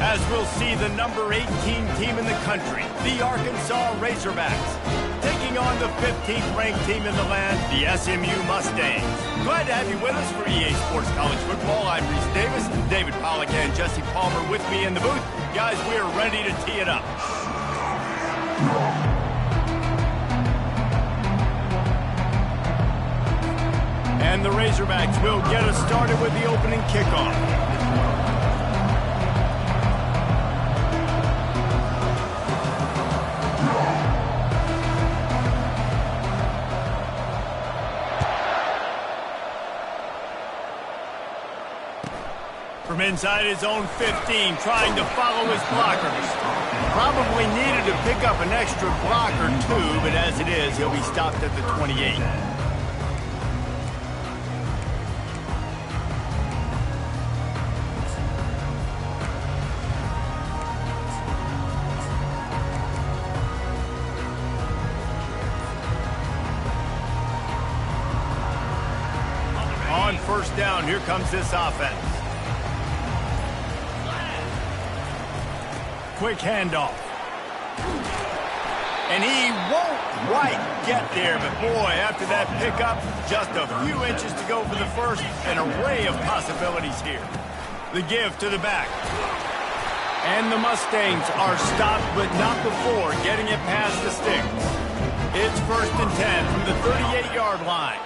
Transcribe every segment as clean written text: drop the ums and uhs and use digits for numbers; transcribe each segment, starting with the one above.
as we'll see the number 18 team in the country, the Arkansas Razorbacks, taking on the 15th-ranked team in the land, the SMU Mustangs. Glad to have you with us for EA Sports College Football. I'm Reese Davis, David Pollack and Jesse Palmer with me in the booth. Guys, we are ready to tee it up. And the Razorbacks will get us started with the opening kickoff. From inside his own 15, trying to follow his blockers. Probably needed to pick up an extra block or two, but as it is, he'll be stopped at the 28. On first down, here comes this offense. Quick handoff. And he won't quite get there, but boy, after that pickup, just a few inches to go for the first. An array of possibilities here. The give to the back. And the Mustangs are stopped, but not before getting it past the sticks. It's 1st and 10 from the 38-yard line.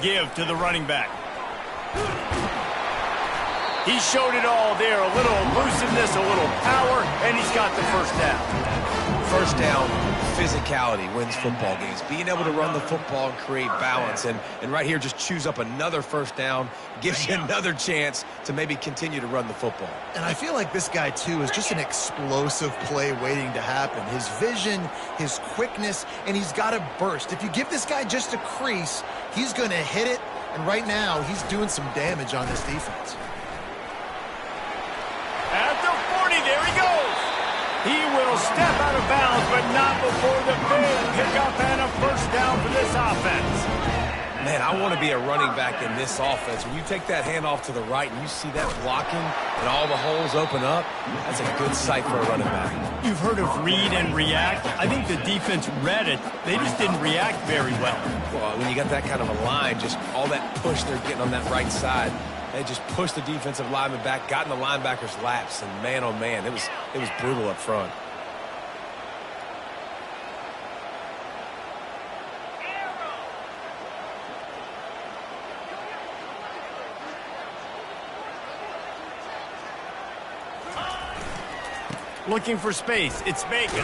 Give to the running back. He showed it all there. A little elusiveness, a little power, and he's got the first down. First down, physicality wins football games. Being able to run the football and create balance. And right here, just choose up another first down, gives you another chance to maybe continue to run the football. And I feel like this guy, too, is just an explosive play waiting to happen. His vision, his quickness, and he's got a burst. If you give this guy just a crease, he's going to hit it. And right now, he's doing some damage on this defense. At the 40, there he goes. He will step out of bounds, but not before the big pickup and a first down for this offense. Man, I want to be a running back in this offense. When you take that handoff to the right and you see that blocking and all the holes open up, that's a good sight for a running back. You've heard of read and react. I think the defense read it. They just didn't react very well. Well, when you got that kind of a line, just all that push they're getting on that right side, they just pushed the defensive lineman back, got in the linebacker's laps, and man, oh man, it was brutal up front. Looking for space. It's Bacon.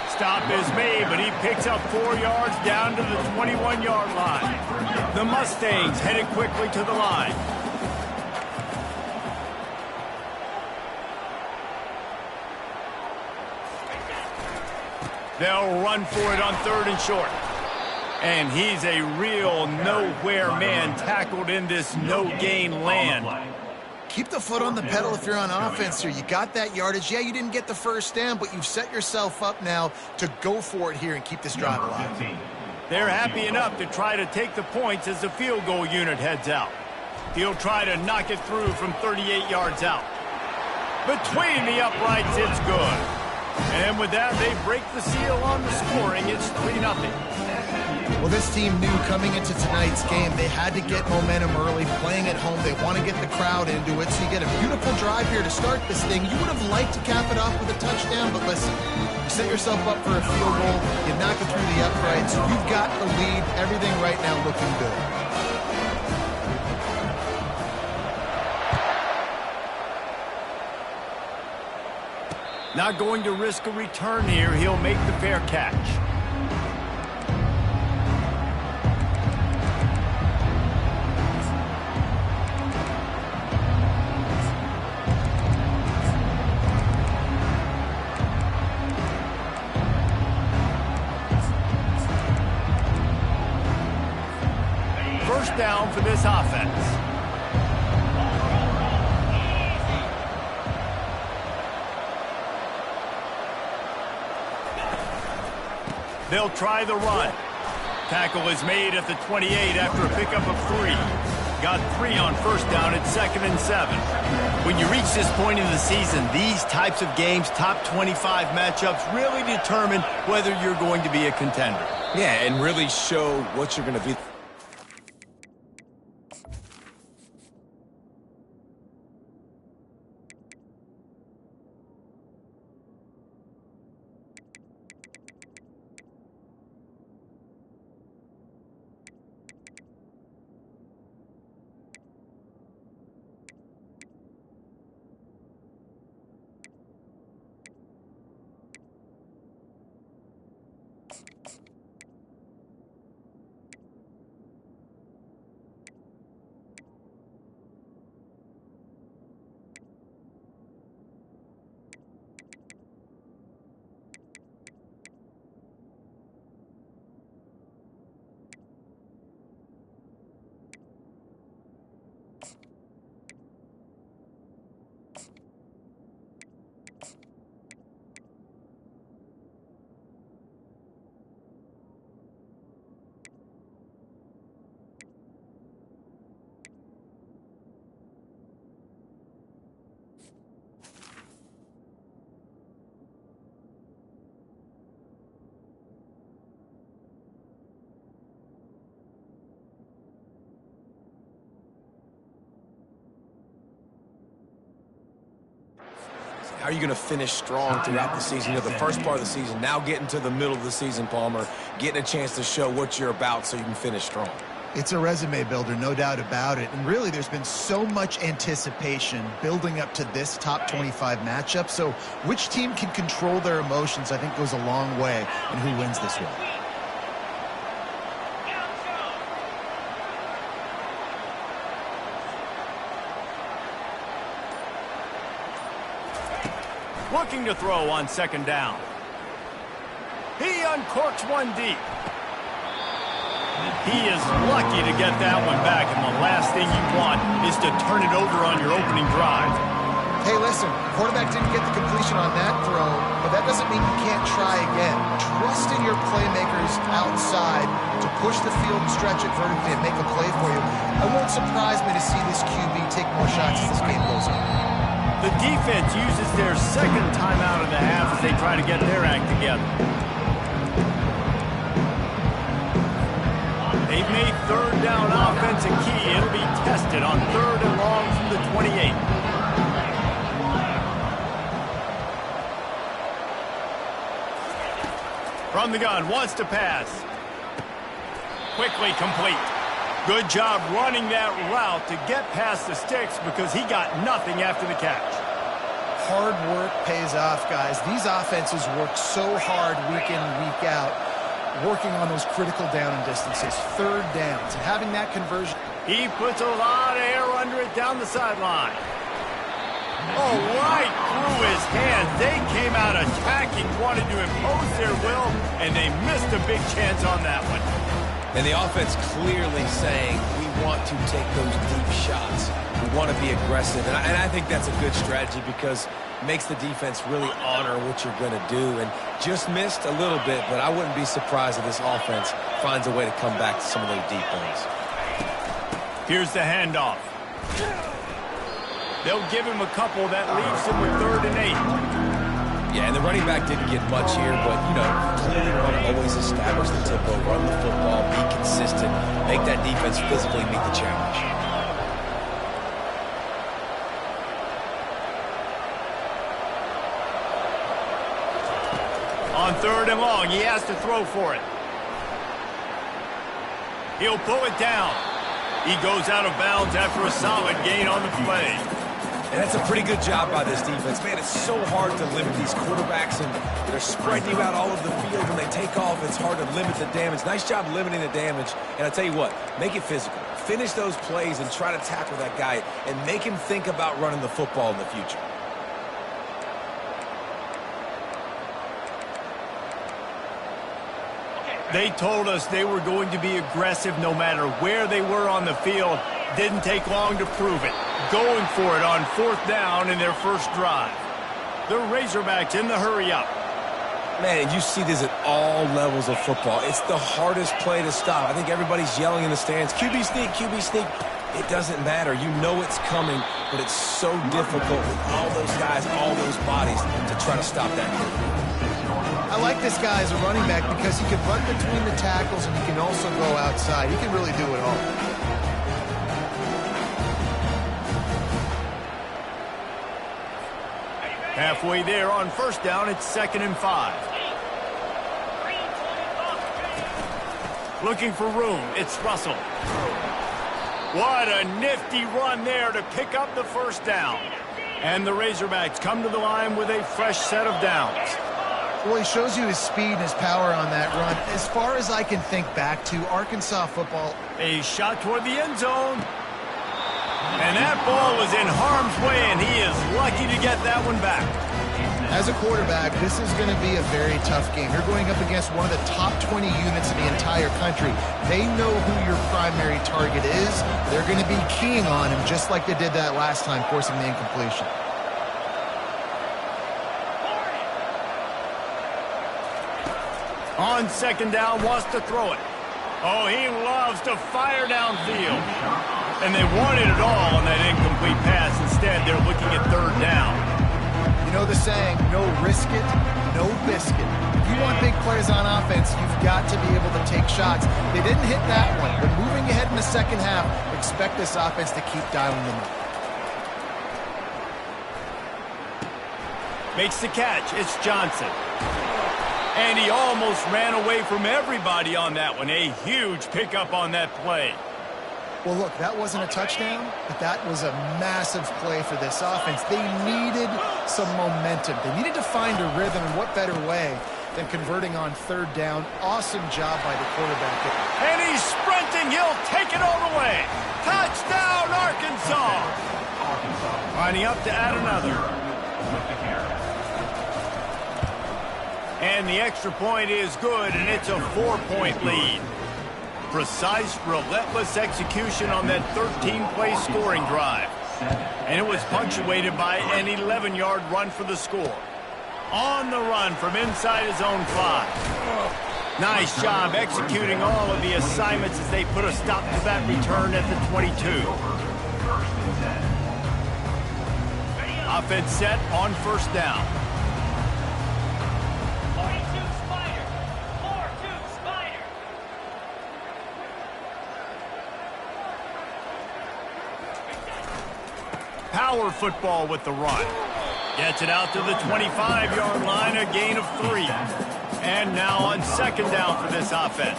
Stop is made, but he picks up 4 yards down to the 21-yard line. The Mustangs headed quickly to the line. They'll run for it on 3rd and short. And he's a real nowhere man tackled in this no-gain land. Keep the foot on the pedal if you're on offense here. You got that yardage. Yeah, you didn't get the first down, but you've set yourself up now to go for it here and keep this drive alive. They're happy enough to try to take the points as the field goal unit heads out. He'll try to knock it through from 38 yards out. Between the uprights, it's good. And with that, they break the seal on the scoring. It's 3-0. Well, this team knew coming into tonight's game they had to get momentum early, playing at home. They want to get the crowd into it, so you get a beautiful drive here to start this thing. You would have liked to cap it off with a touchdown, but listen, you set yourself up for a field goal, you knock it through the uprights, you've got the lead, everything right now looking good. Not going to risk a return here. He'll make the fair catch. First down for this offense. They'll try the run. Tackle is made at the 28 after a pickup of 3. Got 3 on first down at 2nd and 7. When you reach this point in the season, these types of games, top 25 matchups, really determine whether you're going to be a contender. Yeah, and really show what you're going to be. How are you going to finish strong throughout the season? You know, the first part of the season, now getting to the middle of the season, Palmer, getting a chance to show what you're about so you can finish strong. It's a resume builder, no doubt about it. And really, there's been so much anticipation building up to this top 25 matchup. So which team can control their emotions, I think, goes a long way in who wins this one. Looking to throw on 2nd down. He uncorks one deep. He is lucky to get that one back, and the last thing you want is to turn it over on your opening drive. Hey, listen, quarterback didn't get the completion on that throw, but that doesn't mean you can't try again. Trust in your playmakers outside to push the field and stretch it vertically and make a play for you. It won't surprise me to see this QB take more shots as this game goes on. The defense uses their 2nd timeout of the half as they try to get their act together. They've made 3rd down offense a key. It'll be tested on 3rd and long from the 28. From the gun, wants to pass. Quickly complete. Good job running that route to get past the sticks because he got nothing after the catch. Hard work pays off, guys. These offenses work so hard week in and week out, working on those critical down and distances, 3rd downs, and having that conversion. He puts a lot of air under it down the sideline. Oh, right through his hands. They came out attacking, wanted to impose their will, and they missed a big chance on that one. And the offense clearly saying, we want to take those deep shots. We want to be aggressive. And I think that's a good strategy because it makes the defense really honor what you're going to do. And just missed a little bit, but I wouldn't be surprised if this offense finds a way to come back to some of those deep ones. Here's the handoff. They'll give him a couple that leaves him with 3rd and 8. Yeah, and the running back didn't get much here, but, you know, clearly want to always establish the tempo, run the football, be consistent, make that defense physically meet the challenge. On 3rd and long, he has to throw for it. He'll pull it down. He goes out of bounds after a solid gain on the play. And that's a pretty good job by this defense. Man, it's so hard to limit these quarterbacks, and they're spreading you out all over the field. When they take off, it's hard to limit the damage. Nice job limiting the damage. And I tell you what, make it physical. Finish those plays and try to tackle that guy and make him think about running the football in the future. They told us they were going to be aggressive no matter where they were on the field. Didn't take long to prove it. Going for it on 4th down in their first drive. The Razorbacks in the hurry-up. Man, you see this at all levels of football. It's the hardest play to stop. I think everybody's yelling in the stands, QB sneak, QB sneak. It doesn't matter. You know it's coming, but it's so difficult with all those guys, all those bodies to try to stop that. I like this guy as a running back because he can run between the tackles and he can also go outside. He can really do it all. Halfway there on first down, it's 2nd and 5. Looking for room, it's Russell. What a nifty run there to pick up the first down. And the Razorbacks come to the line with a fresh set of downs. Well, he shows you his speed and his power on that run. As far as I can think back to Arkansas football. A shot toward the end zone. And that ball was in harm's way, and he is lucky to get that one back. As a quarterback, this is going to be a very tough game. You're going up against one of the top 20 units in the entire country. They know who your primary target is. They're going to be keying on him just like they did that last time, forcing the incompletion. On 2nd down, wants to throw it. Oh, he loves to fire downfield. And they wanted it all on that incomplete pass. Instead, they're looking at 3rd down. You know the saying, no risk it, no biscuit. If you want big plays on offense, you've got to be able to take shots. They didn't hit that one, but moving ahead in the second half, expect this offense to keep dialing them up. Makes the catch. It's Johnson. And he almost ran away from everybody on that one. A huge pickup on that play. Well, look, that wasn't a touchdown, but that was a massive play for this offense. They needed some momentum. They needed to find a rhythm, and what better way than converting on 3rd down. Awesome job by the quarterback. And he's sprinting. He'll take it all the way. Touchdown, Arkansas. Lining up to add another. And the extra point is good, and it's a 4-point lead. Precise, relentless execution on that 13-play scoring drive. And it was punctuated by an 11-yard run for the score. On the run from inside his own 5. Nice job executing all of the assignments as they put a stop to that return at the 22. Offense set on 1st down. Power football with the run. Gets it out to the 25-yard line, a gain of 3. And now on 2nd down for this offense.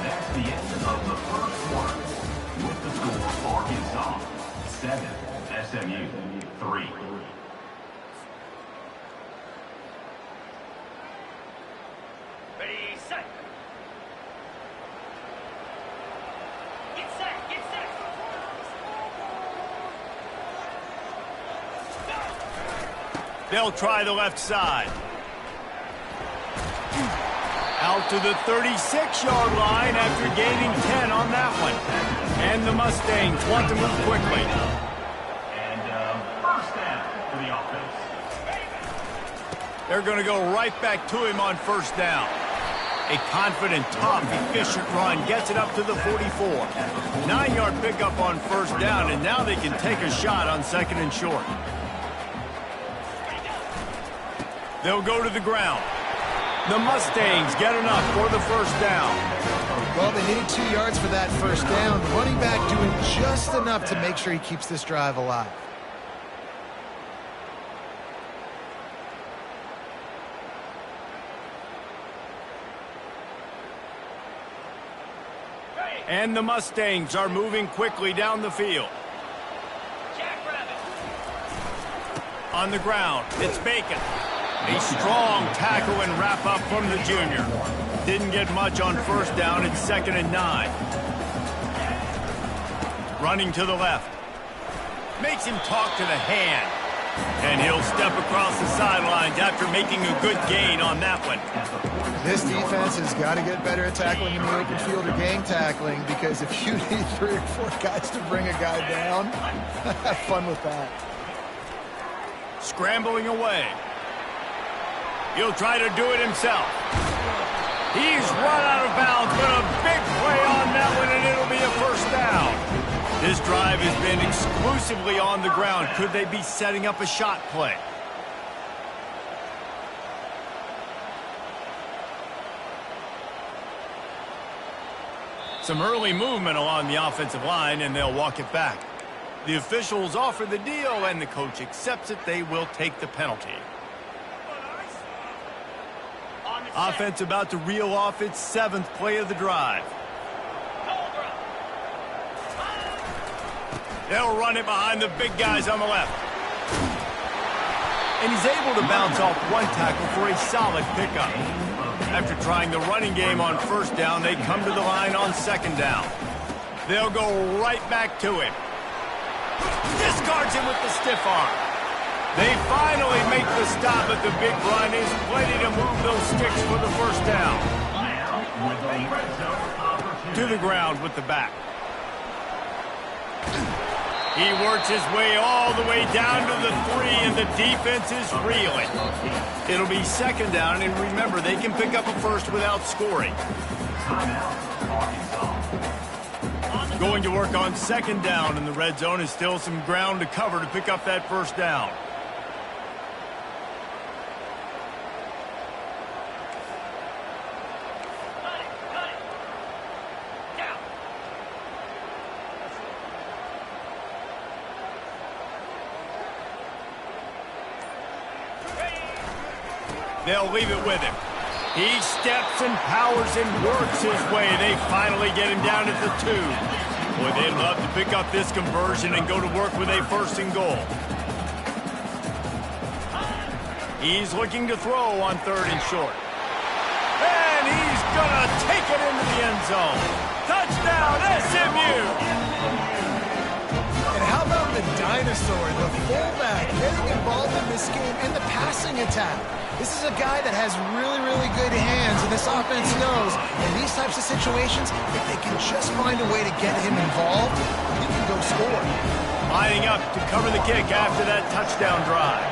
That's the end of the first quarter. With the score, Arkansas 7, SMU 3. They'll try the left side. Out to the 36-yard line after gaining 10 on that one. And the Mustangs want to move quickly. And first down for the offense. They're going to go right back to him on 1st down. A confident, tough, efficient run gets it up to the 44. 9-yard pickup on 1st down, and now they can take a shot on 2nd and short. They'll go to the ground. The Mustangs get enough for the 1st down. Well, they needed 2 yards for that 1st down. The running back doing just enough to make sure he keeps this drive alive. And the Mustangs are moving quickly down the field. On the ground, it's Bacon. A strong tackle and wrap up from the junior. Didn't get much on 1st down. It's 2nd and 9. Running to the left. Makes him talk to the hand. And he'll step across the sidelines after making a good gain on that one. This defense has got to get better at tackling in the open field or gang tackling, because if you need 3 or 4 guys to bring a guy down, have fun with that. Scrambling away. He'll try to do it himself. He's run out of bounds, but a big play on that one, and it'll be a first down. This drive has been exclusively on the ground. Could they be setting up a shot play? Some early movement along the offensive line, and they'll walk it back. The officials offer the deal, and the coach accepts it. They will take the penalty. Offense about to reel off its 7th play of the drive. They'll run it behind the big guys on the left. And he's able to bounce off one tackle for a solid pickup. After trying the running game on first down, they come to the line on second down. They'll go right back to him. Discards him with the stiff arm. They finally make the stop, but the big run is plenty to move those sticks for the first down. To the ground with the back. He works his way all the way down to the 3, and the defense is reeling. It'll be second down, and remember, they can pick up a first without scoring. Going to work on second down, and the red zone is still some ground to cover to pick up that first down. They'll leave it with him. He steps and powers and works his way. They finally get him down at the 2. Boy, they'd love to pick up this conversion and go to work with a 1st and goal. He's looking to throw on 3rd and short. And he's going to take it into the end zone. Touchdown, SMU! And how about the dinosaur, the fullback, getting involved in this game in the passing attack? This is a guy that has really, really good hands, and this offense knows in these types of situations, if they can just find a way to get him involved, he can go score. Lining up to cover the kick after that touchdown drive.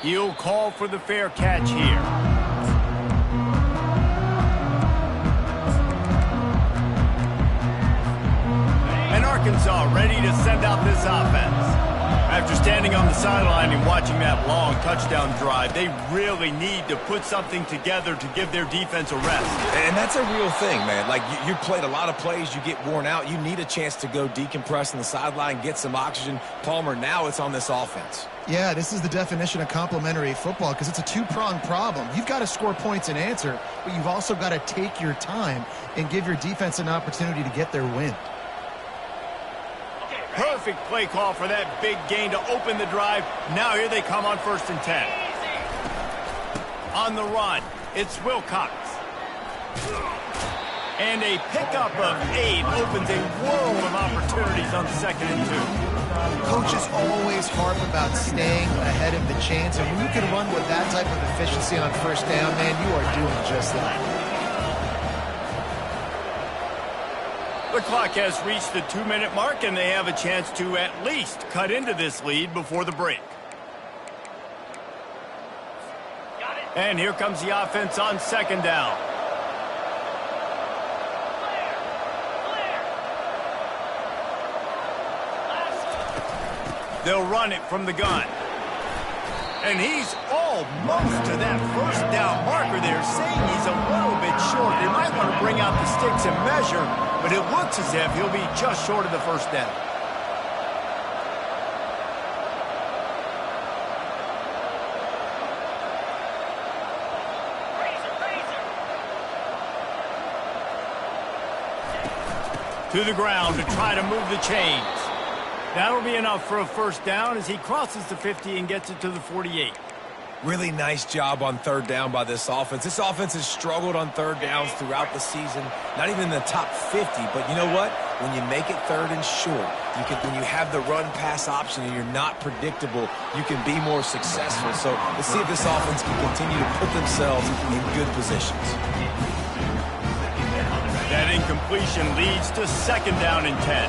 He'll call for the fair catch here. And Arkansas ready to send out this offense. After standing on the sideline and watching that long touchdown drive, they really need to put something together to give their defense a rest. And that's a real thing, man. Like, you played a lot of plays, you get worn out. You need a chance to go decompress on the sideline, get some oxygen. Palmer, now it's on this offense. Yeah, this is the definition of complementary football, because it's a 2-pronged problem. You've got to score points and answer, but you've also got to take your time and give your defense an opportunity to get their win. Perfect play call for that big gain to open the drive. Now here they come on 1st and 10. On the run, it's Wilcox. And a pickup of 8 opens a world of opportunities on 2nd and 2. Coaches always harp about staying ahead of the chains, and when you can run with that type of efficiency on first down, man, you are doing just that. The clock has reached the 2-minute mark, and they have a chance to at least cut into this lead before the break. And here comes the offense on 2nd down. They'll run it from the gun. And he's almost to that first down marker there, saying he's a little bit short. They might want to bring out the sticks and measure, but it looks as if he'll be just short of the first down. To the ground to try to move the chains. That'll be enough for a first down as he crosses the 50 and gets it to the 48. Really nice job on 3rd down by this offense. This offense has struggled on 3rd downs throughout the season. Not even in the top 50, but you know what? when you make it third and short, when you have the run-pass option and you're not predictable, you can be more successful. So let's see if this offense can continue to put themselves in good positions. That incompletion leads to 2nd down and 10.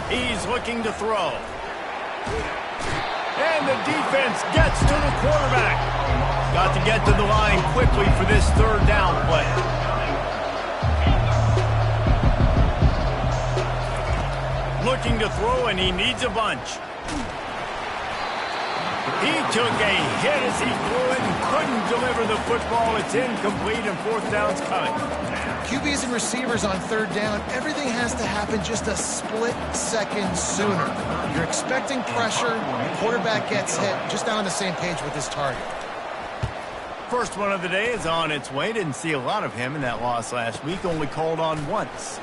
He's looking to throw. And the defense gets to the quarterback. Got to get to the line quickly for this 3rd down play. Looking to throw, and he needs a bunch. He took a hit as he threw it and couldn't deliver the football. It's incomplete, and 4th down's coming. QBs and receivers on 3rd down, everything has to happen just a split second sooner. You're expecting pressure, the quarterback gets hit, just not on the same page with his target. First one of the day is on its way. Didn't see a lot of him in that loss last week, only called on once.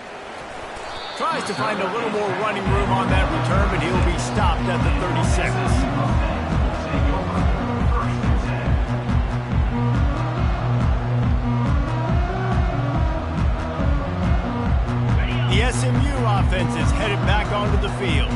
Tries to find a little more running room on that return, but he'll be stopped at the 36. The SMU offense is headed back onto the field.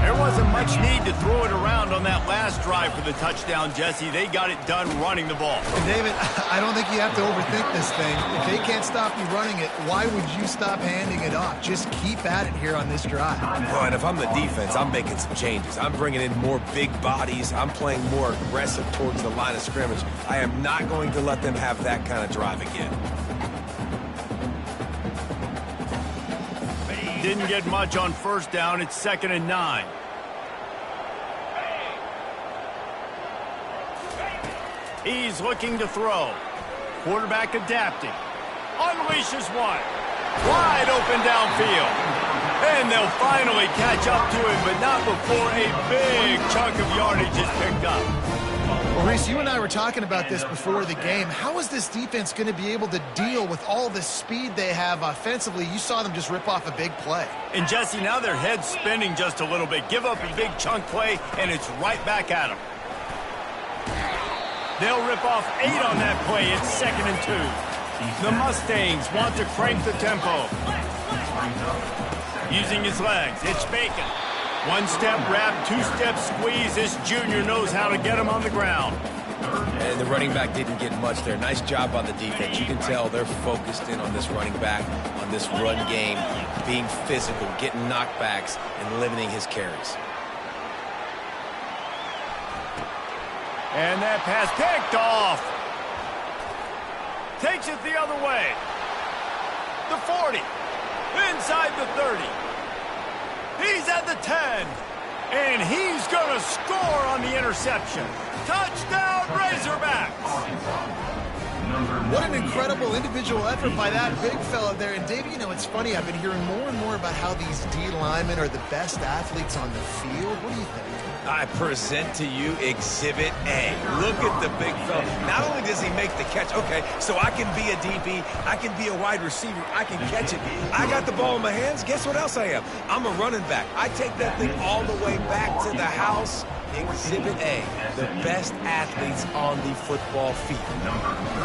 There wasn't much need to throw it around on that last drive for the touchdown, Jesse. They got it done running the ball. And David, I don't think you have to overthink this thing. If they can't stop you running it, why would you stop handing it off? Just keep at it here on this drive. Well, and if I'm the defense, I'm making some changes. I'm bringing in more big bodies. I'm playing more aggressive towards the line of scrimmage. I am not going to let them have that kind of drive again. Didn't get much on 1st down. It's 2nd and 9. He's looking to throw. Quarterback adapting. Unleashes one. Wide open downfield. And they'll finally catch up to him, but not before a big chunk of yardage is picked up. Well, Reese, you and I were talking about this before the game. How is this defense going to be able to deal with all the speed they have offensively? You saw them just rip off a big play. And, Jesse, now their head's spinning just a little bit. Give up a big chunk play, and it's right back at them. They'll rip off 8 on that play. It's 2nd and 2. The Mustangs want to crank the tempo. Using his legs, it's Bacon. 1-step wrap, 2-step squeeze. This junior knows how to get him on the ground. And the running back didn't get much there. Nice job on the defense. You can tell they're focused in on this running back, on this run game, being physical, getting knockbacks, and limiting his carries. And that pass picked off. Takes it the other way. The 40. Inside the 30. He's at the 10. And he's going to score on the interception. Touchdown, Razorbacks. What an incredible individual effort by that big fella there. And, Dave, you know, it's funny. I've been hearing more and more about how these D linemen are the best athletes on the field. What do you think? I present to you Exhibit A. Look at the big fella. Not only does he make the catch, okay, so I can be a DB, I can be a wide receiver, I can catch it. I got the ball in my hands. Guess what else I am? I'm a running back. I take that thing all the way back to the house. Exhibit A, the best athletes on the football field.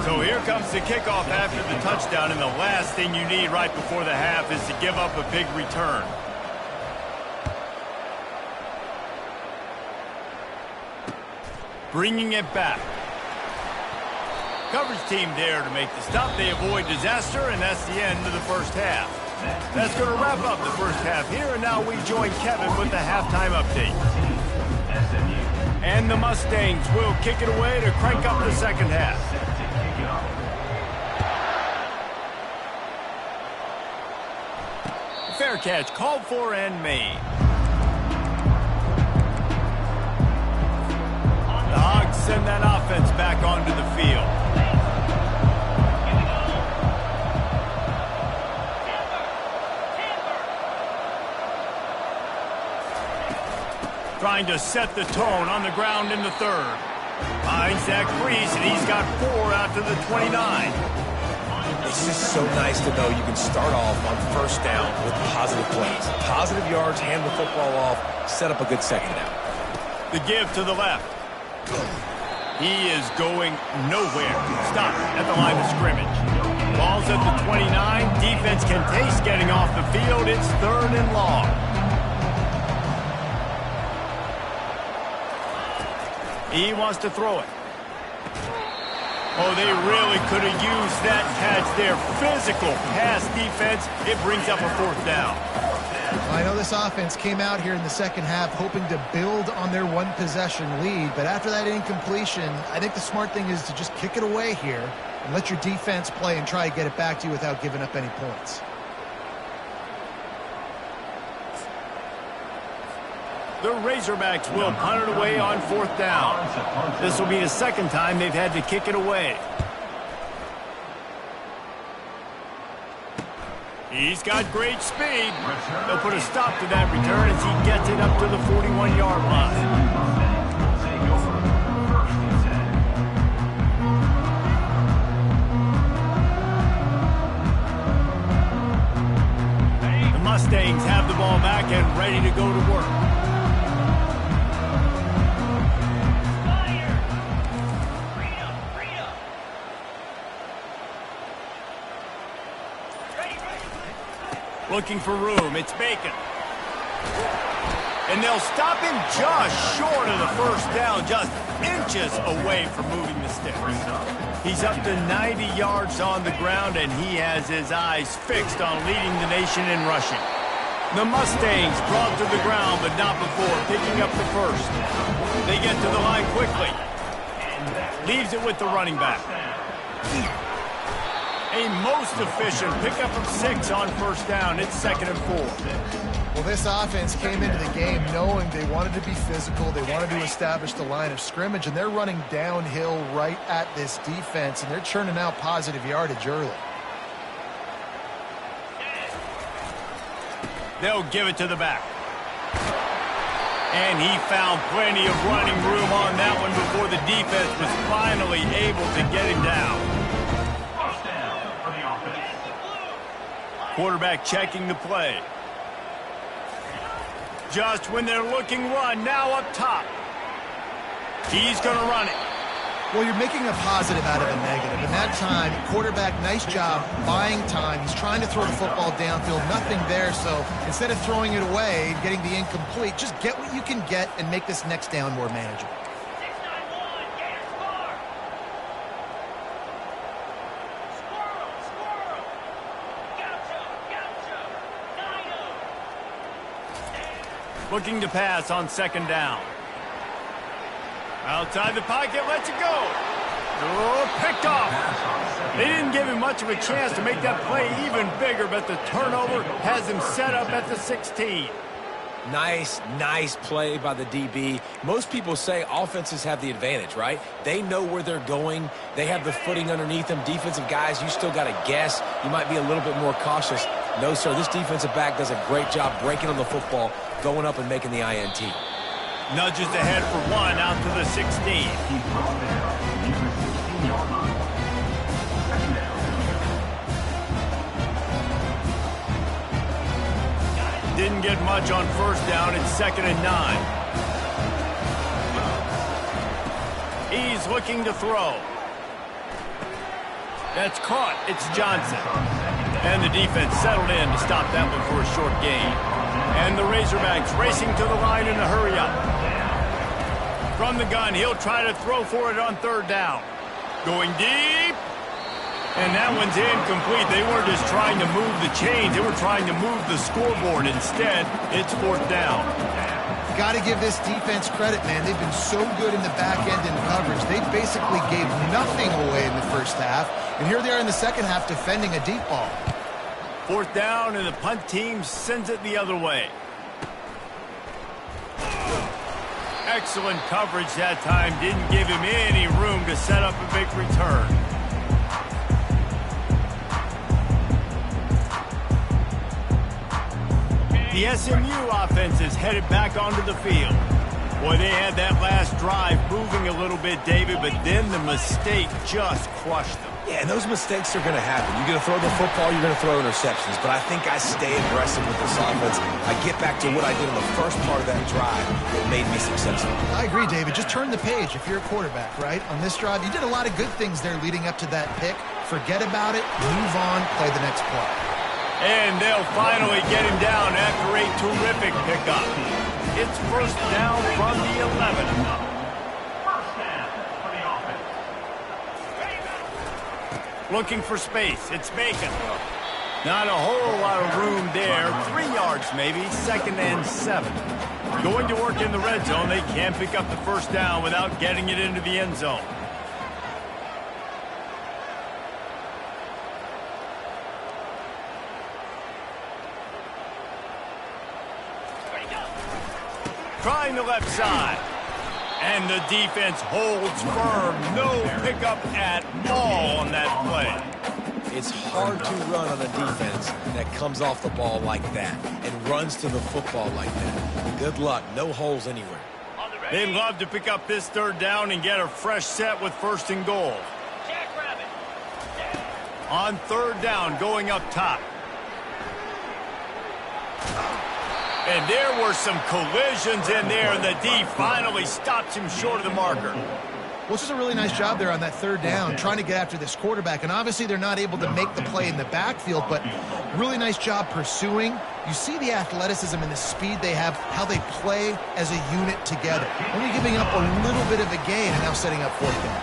So here comes the kickoff after the touchdown, and the last thing you need right before the half is to give up a big return. Bringing it back. Coverage team there to make the stop. They avoid disaster, and that's the end of the first half. That's going to wrap up the first half here, and now we join Kevin with the halftime update. And the Mustangs will kick it away to crank up the second half. Fair catch called for and made. The Hogs send that offense back onto the field. Trying to set the tone on the ground in the third. Finds that crease, and he's got 4 after the 29. It's just so nice to know you can start off on first down with positive plays. Positive yards, hand the football off, set up a good second down. The give to the left. He is going nowhere. Stop at the line of scrimmage. Ball's at the 29. Defense can taste getting off the field. It's 3rd and long. He wants to throw it. Oh, they really could have used that catch there. Physical pass defense. It brings up a 4th down. Well, I know this offense came out here in the second half hoping to build on their one-possession lead, but after that incompletion, I think the smart thing is to just kick it away here and let your defense play and try to get it back to you without giving up any points. The Razorbacks will punt it away on 4th down. This will be the second time they've had to kick it away. He's got great speed. They'll put a stop to that return as he gets it up to the 41-yard line. The Mustangs have the ball back and ready to go to work. Looking for room. It's Bacon. And they'll stop him just short of the 1st down, just inches away from moving the sticks. He's up to 90 yards on the ground, and he has his eyes fixed on leading the nation in rushing. The Mustangs brought to the ground, but not before picking up the 1st. They get to the line quickly. Leaves it with the running back. A most efficient pickup of 6 on 1st down. It's 2nd and 4. Well, this offense came into the game knowing they wanted to be physical. They wanted to establish the line of scrimmage, and they're running downhill right at this defense, and they're churning out positive yardage early. They'll give it to the back. And he found plenty of running room on that one before the defense was finally able to get him down. Quarterback checking the play. Just when they're looking run, now up top. He's going to run it. Well, you're making a positive out of a negative. And that time, quarterback, nice job buying time. He's trying to throw the football downfield. Nothing there, so instead of throwing it away and getting the incomplete, just get what you can get and make this next down more manageable. Looking to pass on 2nd down. Outside the pocket, lets it go. Oh, picked off. They didn't give him much of a chance to make that play even bigger, but the turnover has him set up at the 16. Nice play by the DB. Most people say offenses have the advantage, right? They know where they're going. They have the footing underneath them. Defensive guys, you still got to guess. You might be a little bit more cautious. No, sir, this defensive back does a great job breaking on the football, going up and making the INT. Nudges ahead for 1 out to the 16. Didn't get much on 1st down. It's 2nd and 9. He's looking to throw. That's caught. It's Johnson. And the defense settled in to stop that one for a short gain. And the Razorbacks racing to the line in a hurry up. From the gun, he'll try to throw for it on 3rd down. Going deep. And that one's incomplete. They weren't just trying to move the chains. They were trying to move the scoreboard. Instead, it's 4th down. Got to give this defense credit, man. They've been so good in the back end in coverage. They basically gave nothing away in the 1st half. And here they are in the 2nd half defending a deep ball. 4th down, and the punt team sends it the other way. Excellent coverage that time. Didn't give him any room to set up a big return. The SMU offense is headed back onto the field. Boy, they had that last drive moving a little bit, David, but then the mistake just crushed them. Yeah, and those mistakes are going to happen. You're going to throw the football, you're going to throw interceptions. But I think I stay aggressive with this offense. I get back to what I did in the first part of that drive that made me successful. I agree, David. Just turn the page if you're a quarterback, right? On this drive, you did a lot of good things there leading up to that pick. Forget about it, move on, play the next play. And they'll finally get him down after a terrific pickup. It's first down from the 11. Looking for space. It's vacant. Not a whole lot of room there. 3 yards maybe. 2nd and 7. Going to work in the red zone. They can't pick up the first down without getting it into the end zone. Trying the left side. And the defense holds firm. No pickup at all on that play. It's hard to run on a defense that comes off the ball like that and runs to the football like that. Good luck. No holes anywhere. They'd love to pick up this 3rd down and get a fresh set with 1st and goal. On 3rd down, going up top. And there were some collisions in there, and the D finally stops him short of the marker. Well, it's just a really nice job there on that 3rd down, trying to get after this quarterback. And obviously they're not able to make the play in the backfield, but really nice job pursuing. You see the athleticism and the speed they have, how they play as a unit together. Only giving up a little bit of a gain and now setting up 4th down.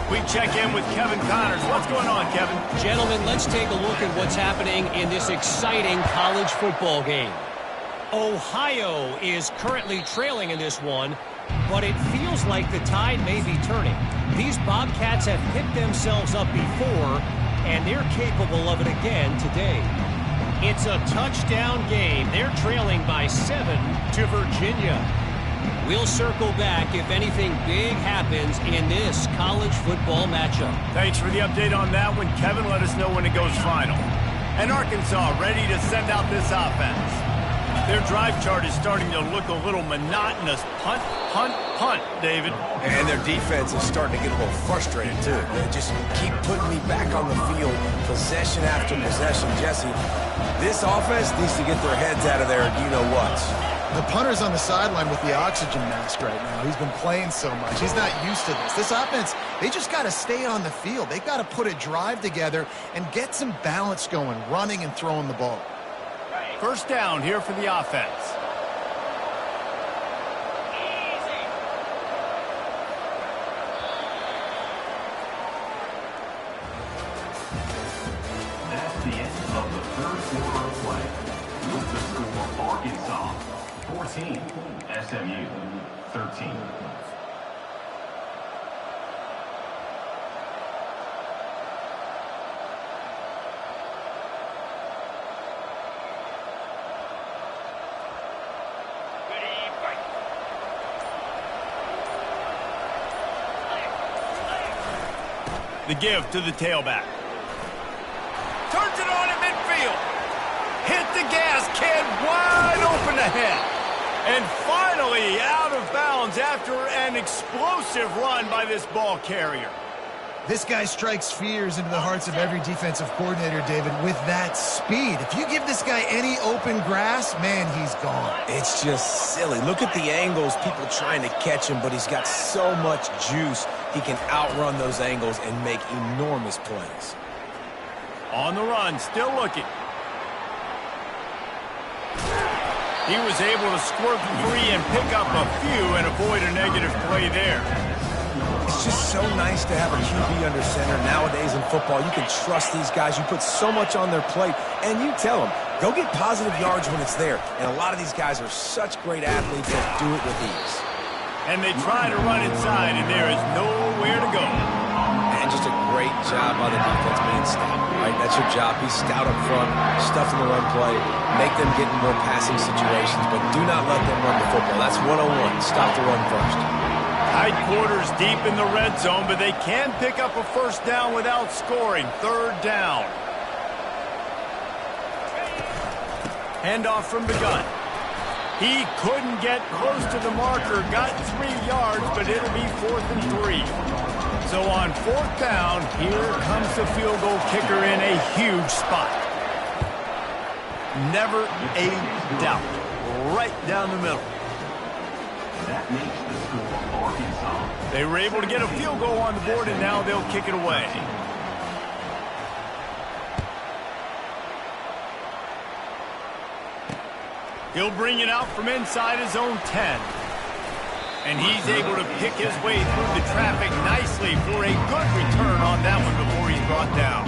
We check in with Kevin Connors. What's going on, Kevin? Gentlemen, let's take a look at what's happening in this exciting college football game. Ohio is currently trailing in this one, but it feels like the tide may be turning. These Bobcats have picked themselves up before, and they're capable of it again today. It's a touchdown game. They're trailing by 7 to Virginia. We'll circle back if anything big happens in this college football matchup. Thanks for the update on that one, Kevin. Let us know when it goes final. And Arkansas ready to send out this offense. Their drive chart is starting to look a little monotonous. Punt, punt, punt, David. And their defense is starting to get a little frustrated, too. They just keep putting me back on the field, possession after possession. Jesse, this offense needs to get their heads out of there, you-know-whats. The punter's on the sideline with the oxygen mask right now. He's been playing so much. He's not used to this. This offense, they just got to stay on the field. They've got to put a drive together and get some balance going, running and throwing the ball. First down here for the offense. That's the end of the 3rd quarter of play. With the score, Arkansas 14, SMU 13. The give to the tailback. Turns it on at midfield. Hit the gas can wide open ahead. And finally out of bounds after an explosive run by this ball carrier. This guy strikes fears into the hearts of every defensive coordinator, David, with that speed. If you give this guy any open grass, man, he's gone. It's just silly. Look at the angles, people trying to catch him, but he's got so much juice. He can outrun those angles and make enormous plays. On the run, still looking. He was able to squirt free and pick up a few and avoid a negative play there. It's just so nice to have a QB under center nowadays in football. You can trust these guys. You put so much on their plate, and you tell them, go get positive yards when it's there. And a lot of these guys are such great athletes that do it with ease. And they try to run inside, and there is nowhere to go. And just a great job by the defense being stout, right? That's your job. Be stout up front, stuff in the run play, make them get in more passing situations, but do not let them run the football. That's 101. Stop the run first. Tight quarters deep in the red zone, but they can pick up a first down without scoring. 3rd down. Handoff from the gun. He couldn't get close to the marker, got 3 yards, but it'll be 4th and 3. So on 4th down, here comes the field goal kicker in a huge spot. Never a doubt. Right down the middle. That makes the score Arkansas. They were able to get a field goal on the board, and now they'll kick it away. He'll bring it out from inside his own 10. And he's able to pick his way through the traffic nicely for a good return on that one before he's brought down.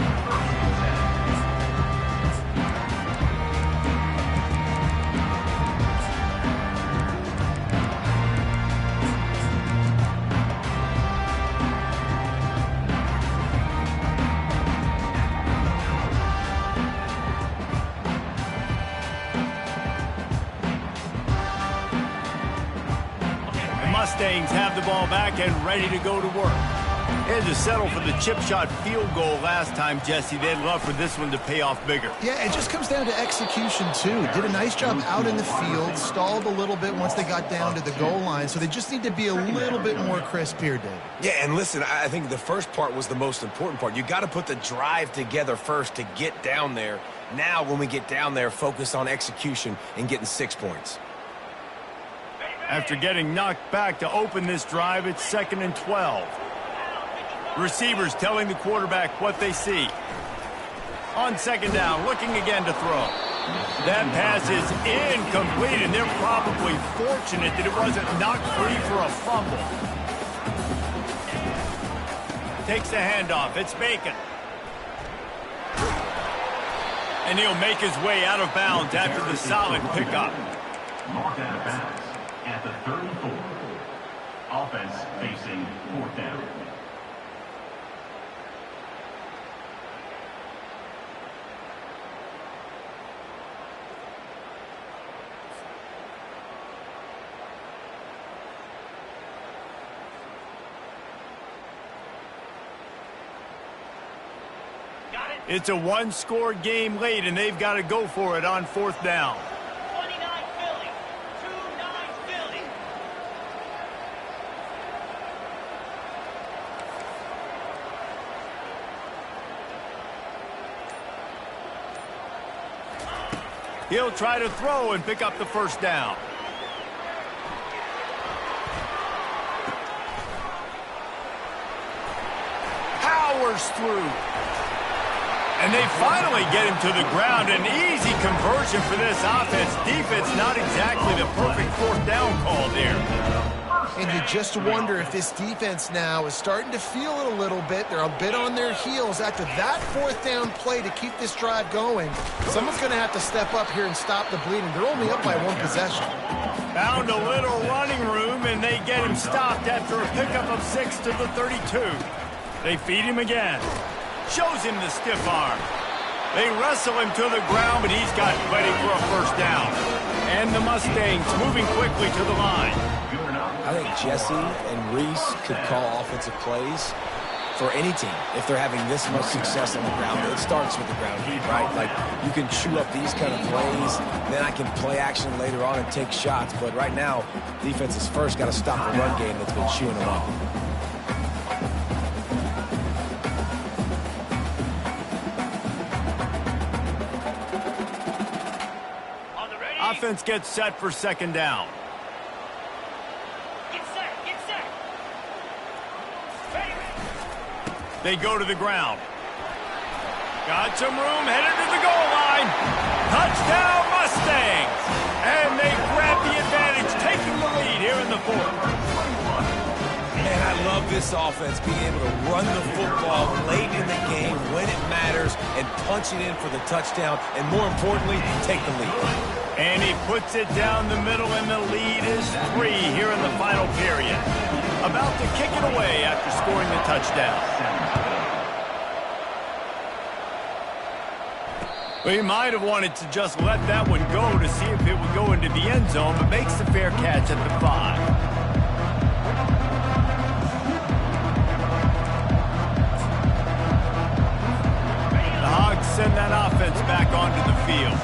Mustangs have the ball back and ready to go to work. They had to settle for the chip shot field goal last time, Jesse. They'd love for this one to pay off bigger. Yeah, it just comes down to execution, too. Did a nice job out in the field, stalled a little bit once they got down to the goal line, so they just need to be a little bit more crisp here, Dave. Yeah, and listen, I think the first part was the most important part. You got to put the drive together first to get down there. Now, when we get down there, focus on execution and getting 6 points. After getting knocked back to open this drive, it's 2nd and 12. Receivers telling the quarterback what they see. On 2nd down, looking again to throw. That pass is incomplete, and they're probably fortunate that it wasn't knocked free for a fumble. Takes the handoff. It's Bacon. And he'll make his way out of bounds after the solid pickup. Marked out of bounds at the 34. Offense facing 4th down. It's a one-score game late, and they've got to go for it on 4th down. 29 Philly. 2-9 Philly. He'll try to throw and pick up the 1st down. Powers through. And they finally get him to the ground. An easy conversion for this offense. Defense not exactly the perfect 4th down call there. And you just wonder if this defense now is starting to feel it a little bit. They're a bit on their heels after that 4th down play to keep this drive going. Someone's going to have to step up here and stop the bleeding. They're only up by 1 possession. Found a little running room, and they get him stopped after a pickup of 6 to the 32. They feed him again. Shows him the stiff arm. They wrestle him to the ground, but he's got plenty for a 1st down. And the Mustangs moving quickly to the line. I think Jesse and Reese could call offensive plays for any team if they're having this much success on the ground. It starts with the ground game, right? Like, you can chew up these kind of plays, then I can play action later on and take shots. But right now, defense has first got to stop the run game that's been chewing them up. Offense gets set for 2nd down. Get set. Get set. Baby. They go to the ground. Got some room, headed to the goal line. Touchdown, Mustangs! And they grab the advantage, taking the lead here in the 4th. Man, I love this offense, being able to run the football late in the game when it matters and punch it in for the touchdown, and more importantly, take the lead. And he puts it down the middle, and the lead is 3 here in the final period. About to kick it away after scoring the touchdown. Well, he might have wanted to just let that one go to see if it would go into the end zone, but makes the fair catch at the 5. The Hogs send that offense back onto the field.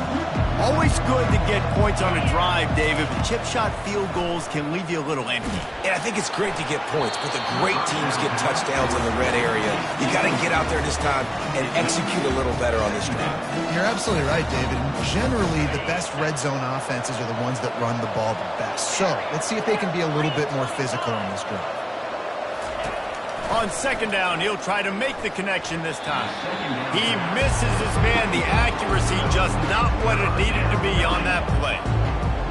Always good to get points on a drive, David, but chip shot field goals can leave you a little empty. And I think it's great to get points, but the great teams get touchdowns in the red area. You got to get out there this time and execute a little better on this drive. You're absolutely right, David. And generally, the best red zone offenses are the ones that run the ball the best. So let's see if they can be a little bit more physical on this drive. On second down, he'll try to make the connection this time. He misses his man. The accuracy just not what it needed to be on that play.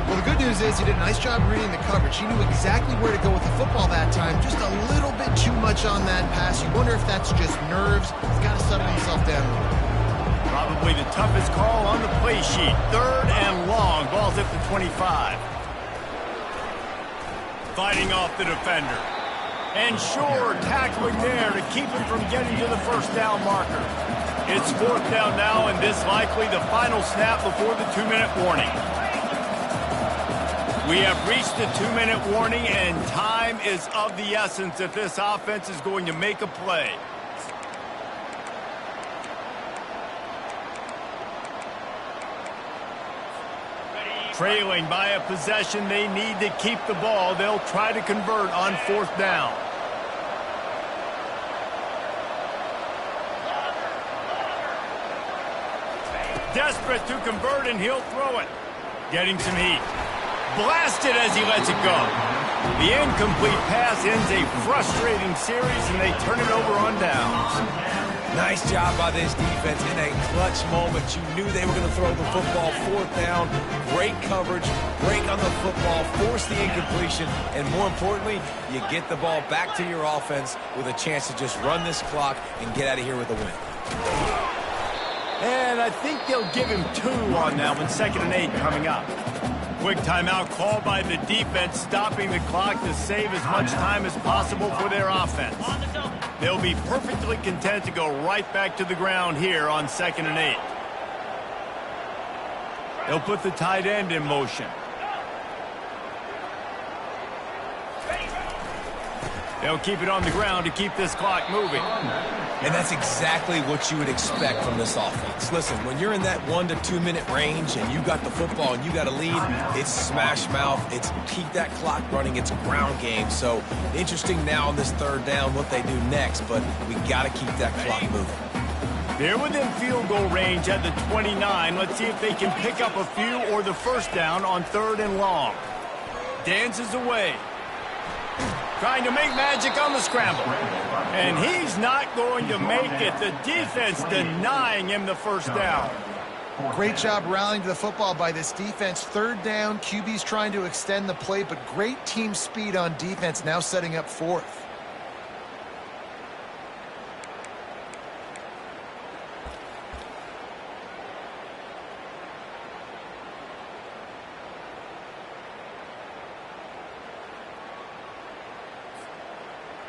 Well, the good news is he did a nice job reading the coverage. He knew exactly where to go with the football that time. Just a little bit too much on that pass. You wonder if that's just nerves. He's got to settle himself down a little bit. Probably the toughest call on the play sheet. Third and long. Ball's at the 25. Fighting off the defender. And sure, tackling there to keep him from getting to the first down marker. It's fourth down now, and this likely the final snap before the 2-minute warning. We have reached the 2-minute warning, and time is of the essence if this offense is going to make a play. Trailing by a possession, they need to keep the ball. They'll try to convert on fourth down. Desperate to convert, and he'll throw it. Getting some heat. Blasted as he lets it go. The incomplete pass ends a frustrating series, and they turn it over on downs. Nice job by this defense in a clutch moment. You knew they were going to throw the football. Fourth down, great coverage, break on the football, force the incompletion, and more importantly, you get the ball back to your offense with a chance to just run this clock and get out of here with a win. And I think they'll give him 2 on that one. 2nd and 8 coming up. Quick timeout called by the defense, stopping the clock to save as much time as possible for their offense. They'll be perfectly content to go right back to the ground here on 2nd and 8. They'll put the tight end in motion. They'll keep it on the ground to keep this clock moving. And that's exactly what you would expect from this offense. Listen, when you're in that 1 to 2 minute range and you got the football and you got a lead, it's smash mouth, it's keep that clock running, it's ground game. So interesting now on this third down what they do next, but we got to keep that clock moving. They're within field goal range at the 29. Let's see if they can pick up a few or the first down on 3rd and long. Dances away. Trying to make magic on the scramble. And he's not going to make it. The defense denying him the first down. Great job rallying to the football by this defense. 3rd down, QB's trying to extend the play, but great team speed on defense, now setting up 4th.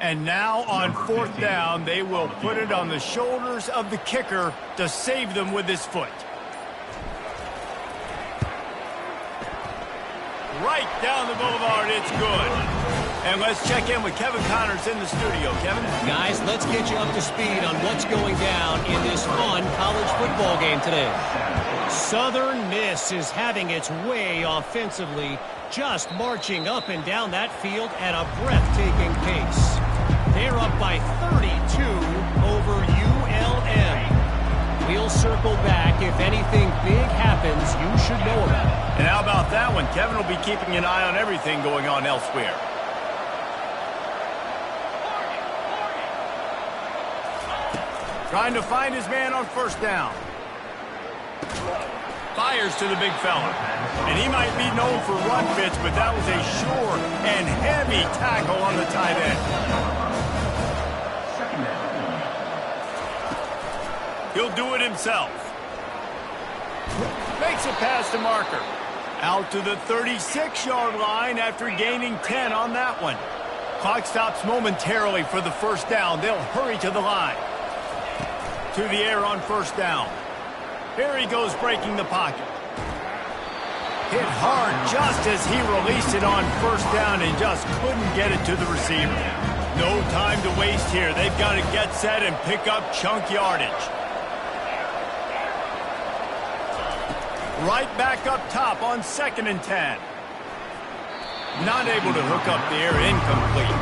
And now on 4th down, they will put it on the shoulders of the kicker to save them with his foot. Right down the boulevard, it's good. And let's check in with Kevin Connors in the studio. Kevin? Guys, let's get you up to speed on what's going down in this fun college football game today. Southern Miss is having its way offensively, just marching up and down that field at a breathtaking pace. They're up by 32 over ULM. We'll circle back. If anything big happens, you should know about it. And how about that one? Kevin will be keeping an eye on everything going on elsewhere. Trying to find his man on first down. Fires to the big fella. And he might be known for run fits, but that was a sure and heavy tackle on the tight end. He'll do it himself. Makes a pass to Marker. Out to the 36-yard line after gaining 10 on that one. Clock stops momentarily for the first down. They'll hurry to the line. To the air on first down. Here he goes breaking the pocket. Hit hard just as he released it on first down and just couldn't get it to the receiver. No time to waste here. They've got to get set and pick up chunk yardage. Right back up top on 2nd and 10. Not able to hook up there, incomplete.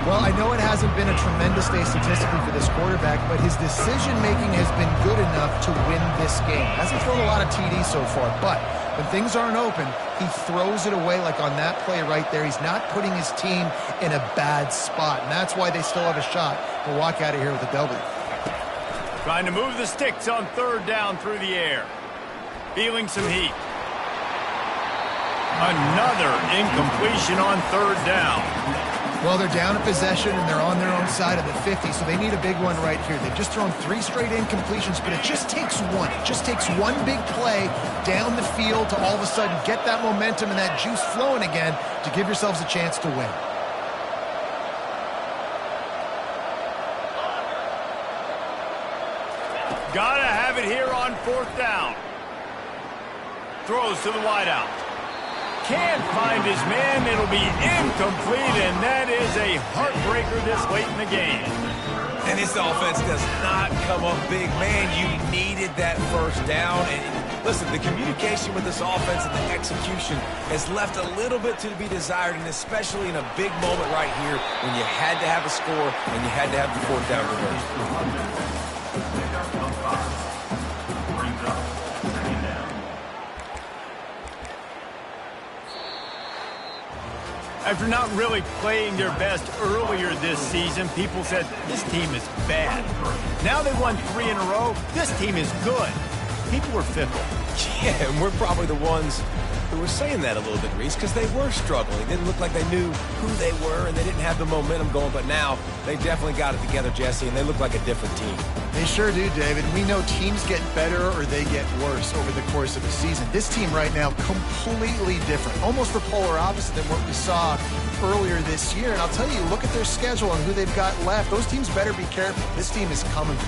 Well, I know it hasn't been a tremendous day statistically for this quarterback, but his decision-making has been good enough to win this game. Hasn't thrown a lot of TDs so far, but when things aren't open, he throws it away like on that play right there. He's not putting his team in a bad spot, and that's why they still have a shot to walk out of here with a W. Trying to move the sticks on 3rd down through the air. Feeling some heat. Another incompletion on 3rd down. Well, they're down a possession, and they're on their own side of the 50, so they need a big one right here. They've just thrown 3 straight incompletions, but it just takes one. It just takes one big play down the field to all of a sudden get that momentum and that juice flowing again to give yourselves a chance to win. Gotta have it here on 4th down. Throws to the wideout. Can't find his man. It'll be incomplete, and that is a heartbreaker this late in the game. And this offense does not come up big. Man, you needed that 1st down. And listen, the communication with this offense and the execution has left a little bit to be desired, and especially in a big moment right here when you had to have a score and you had to have the 4th down reversed. After not really playing their best earlier this season, people said this team is bad. Now they won 3 in a row. This team is good. People were fickle. Yeah, and we're probably the ones who were saying that a little bit, Reese, because they were struggling. It didn't look like they knew who they were, and they didn't have the momentum going. But now they definitely got it together, Jesse, and they look like a different team. They sure do, David. We know teams get better or they get worse over the course of a season. This team right now, completely different. Almost the polar opposite than what we saw earlier this year. And I'll tell you, look at their schedule and who they've got left. Those teams better be careful. This team is coming.